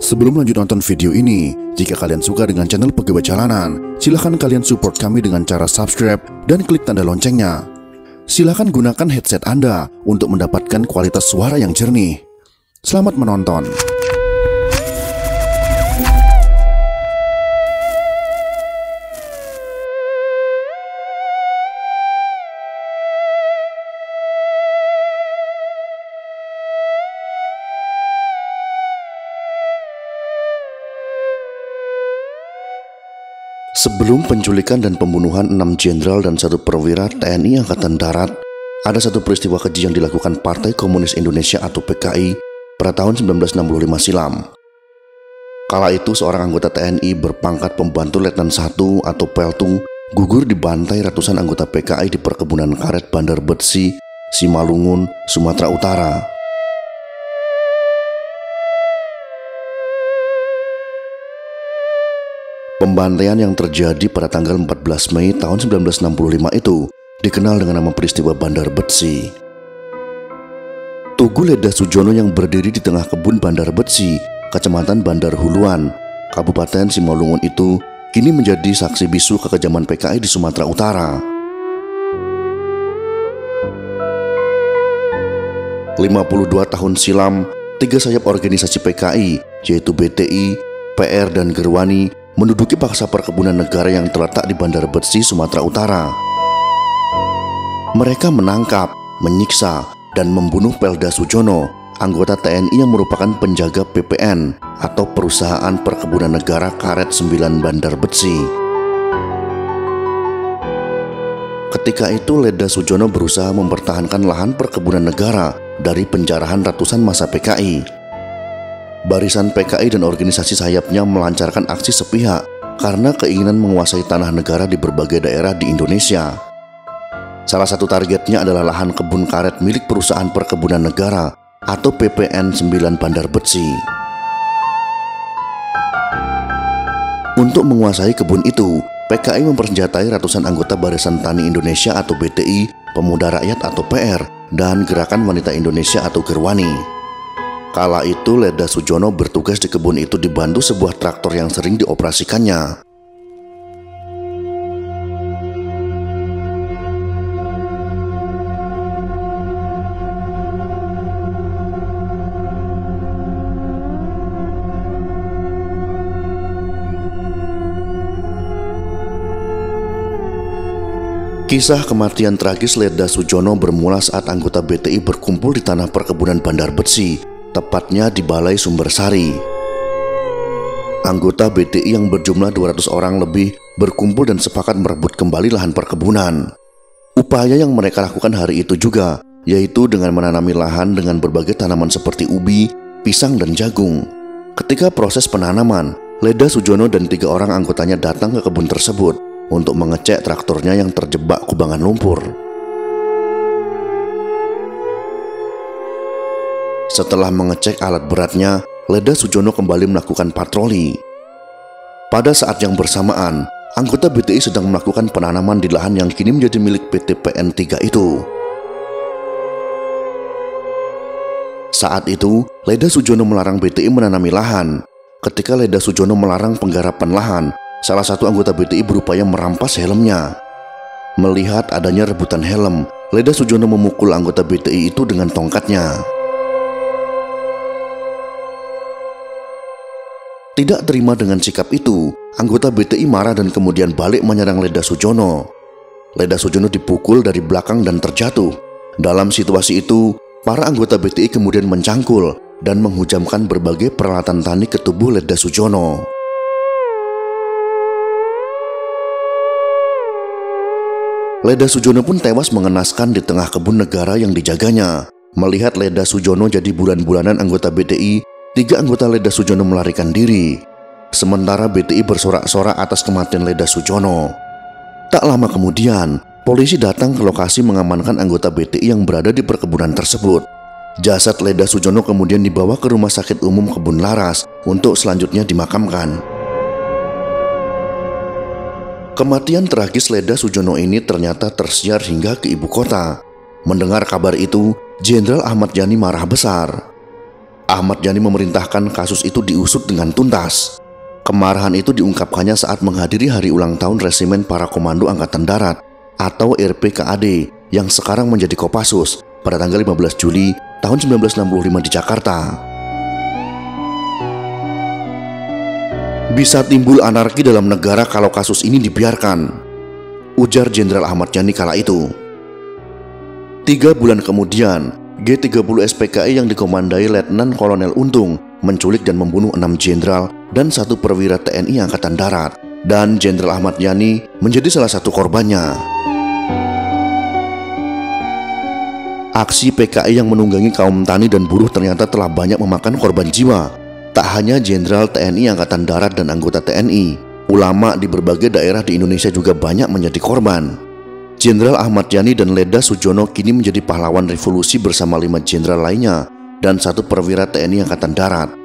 Sebelum lanjut nonton video ini, jika kalian suka dengan channel Pegawai Jalanan, silahkan kalian support kami dengan cara subscribe dan klik tanda loncengnya. Silahkan gunakan headset Anda untuk mendapatkan kualitas suara yang jernih. Selamat menonton. Sebelum penculikan dan pembunuhan 6 jenderal dan 1 perwira TNI Angkatan Darat, ada satu peristiwa keji yang dilakukan Partai Komunis Indonesia atau PKI pada tahun 1965 silam. Kala itu seorang anggota TNI berpangkat pembantu letnan 1 atau peltu gugur dibantai ratusan anggota PKI di perkebunan karet Bandar Betsi, Simalungun, Sumatera Utara. Pembantaian yang terjadi pada tanggal 14 Mei tahun 1965 itu dikenal dengan nama peristiwa Bandar Betsi. Tugu Leda Sujono yang berdiri di tengah kebun Bandar Betsi, Kecamatan Bandar Huluan, Kabupaten Simalungun itu kini menjadi saksi bisu kekejaman PKI di Sumatera Utara. 52 tahun silam, 3 sayap organisasi PKI, yaitu BTI, PR, dan Gerwani, menduduki paksa perkebunan negara yang terletak di Bandar Betsi, Sumatera Utara. Mereka menangkap, menyiksa, dan membunuh Pelda Sujono, anggota TNI yang merupakan penjaga PPN atau Perusahaan Perkebunan Negara Karet 9 Bandar Betsi. Ketika itu Leda Sujono berusaha mempertahankan lahan perkebunan negara dari penjarahan ratusan massa PKI. Barisan PKI dan organisasi sayapnya melancarkan aksi sepihak karena keinginan menguasai tanah negara di berbagai daerah di Indonesia. Salah satu targetnya adalah lahan kebun karet milik Perusahaan Perkebunan Negara atau PPN 9 Bandar Betsi. Untuk menguasai kebun itu, PKI mempersenjatai ratusan anggota Barisan Tani Indonesia atau BTI, Pemuda Rakyat atau PR, dan Gerakan Wanita Indonesia atau Gerwani. Kala itu Leda Sujono bertugas di kebun itu dibantu sebuah traktor yang sering dioperasikannya. Kisah kematian tragis Leda Sujono bermula saat anggota BTI berkumpul di tanah perkebunan Bandar Betsi, tepatnya di Balai Sumbersari. Anggota BTI yang berjumlah 200 orang lebih berkumpul dan sepakat merebut kembali lahan perkebunan. Upaya yang mereka lakukan hari itu juga yaitu dengan menanami lahan dengan berbagai tanaman seperti ubi, pisang, dan jagung. Ketika proses penanaman, Leda Sujono dan 3 orang anggotanya datang ke kebun tersebut untuk mengecek traktornya yang terjebak kubangan lumpur. Setelah mengecek alat beratnya, Leda Sujono kembali melakukan patroli. Pada saat yang bersamaan, anggota BTI sedang melakukan penanaman di lahan yang kini menjadi milik PT PN3 itu. Saat itu, Leda Sujono melarang BTI menanami lahan. Ketika Leda Sujono melarang penggarapan lahan, salah satu anggota BTI berupaya merampas helmnya. Melihat adanya rebutan helm, Leda Sujono memukul anggota BTI itu dengan tongkatnya. Tidak terima dengan sikap itu, anggota BTI marah dan kemudian balik menyerang Leda Sujono. Leda Sujono dipukul dari belakang dan terjatuh. Dalam situasi itu, para anggota BTI kemudian mencangkul dan menghujamkan berbagai peralatan tani ke tubuh Leda Sujono. Leda Sujono pun tewas mengenaskan di tengah kebun negara yang dijaganya. Melihat Leda Sujono jadi bulan-bulanan anggota BTI, 3 anggota Leda Sujono melarikan diri. Sementara BTI bersorak-sorak atas kematian Leda Sujono. Tak lama kemudian, polisi datang ke lokasi mengamankan anggota BTI yang berada di perkebunan tersebut. Jasad Leda Sujono kemudian dibawa ke Rumah Sakit Umum Kebun Laras untuk selanjutnya dimakamkan. Kematian tragis Leda Sujono ini ternyata tersiar hingga ke ibu kota. Mendengar kabar itu, Jenderal Ahmad Yani marah besar. Ahmad Yani memerintahkan kasus itu diusut dengan tuntas. Kemarahan itu diungkapkannya saat menghadiri hari ulang tahun Resimen Para Komando Angkatan Darat atau RPKAD yang sekarang menjadi Kopassus pada tanggal 15 Juli tahun 1965 di Jakarta. Bisa timbul anarki dalam negara kalau kasus ini dibiarkan, ujar Jenderal Ahmad Yani kala itu. 3 bulan kemudian, G30 SPKI yang dikomandai Letnan Kolonel Untung menculik dan membunuh 6 jenderal dan 1 perwira TNI Angkatan Darat, dan Jenderal Ahmad Yani menjadi salah satu korbannya. Aksi PKI yang menunggangi kaum tani dan buruh ternyata telah banyak memakan korban jiwa. Tak hanya jenderal TNI Angkatan Darat dan anggota TNI, ulama di berbagai daerah di Indonesia juga banyak menjadi korban. Jenderal Ahmad Yani dan Ledda Sujono kini menjadi pahlawan revolusi bersama 5 jenderal lainnya dan 1 perwira TNI Angkatan Darat.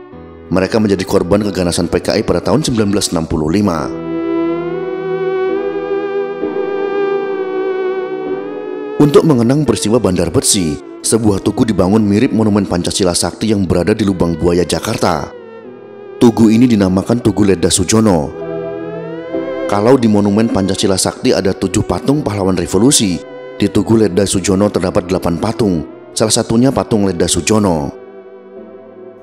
Mereka menjadi korban keganasan PKI pada tahun 1965. Untuk mengenang peristiwa Bandar Besi, sebuah tugu dibangun mirip Monumen Pancasila Sakti yang berada di Lubang Buaya, Jakarta. Tugu ini dinamakan Tugu Ledda Sujono. Kalau di Monumen Pancasila Sakti ada 7 patung pahlawan revolusi, di Tugu Ledda Sujono terdapat 8 patung, salah satunya patung Ledda Sujono.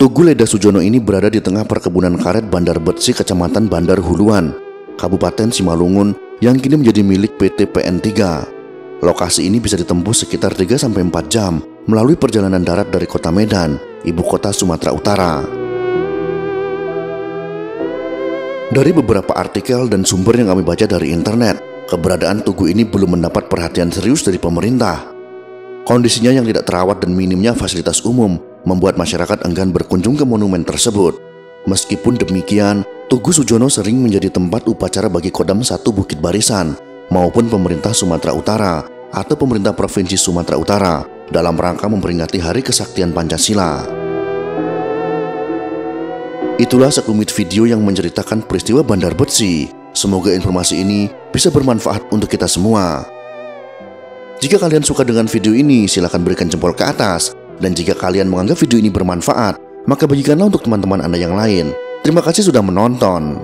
Tugu Ledda Sujono ini berada di tengah perkebunan karet Bandar Besi, Kecamatan Bandar Huluan, Kabupaten Simalungun, yang kini menjadi milik PT PN3. Lokasi ini bisa ditempuh sekitar 3-4 jam melalui perjalanan darat dari kota Medan, ibu kota Sumatera Utara. Dari beberapa artikel dan sumber yang kami baca dari internet, keberadaan tugu ini belum mendapat perhatian serius dari pemerintah. Kondisinya yang tidak terawat dan minimnya fasilitas umum membuat masyarakat enggan berkunjung ke monumen tersebut. Meskipun demikian, Tugu Sujono sering menjadi tempat upacara bagi Kodam 1 Bukit Barisan maupun pemerintah Sumatera Utara atau pemerintah Provinsi Sumatera Utara dalam rangka memperingati Hari Kesaktian Pancasila. Itulah sekelumit video yang menceritakan peristiwa Bandar Besi. Semoga informasi ini bisa bermanfaat untuk kita semua. Jika kalian suka dengan video ini, silakan berikan jempol ke atas. Dan jika kalian menganggap video ini bermanfaat, maka bagikanlah untuk teman-teman Anda yang lain. Terima kasih sudah menonton.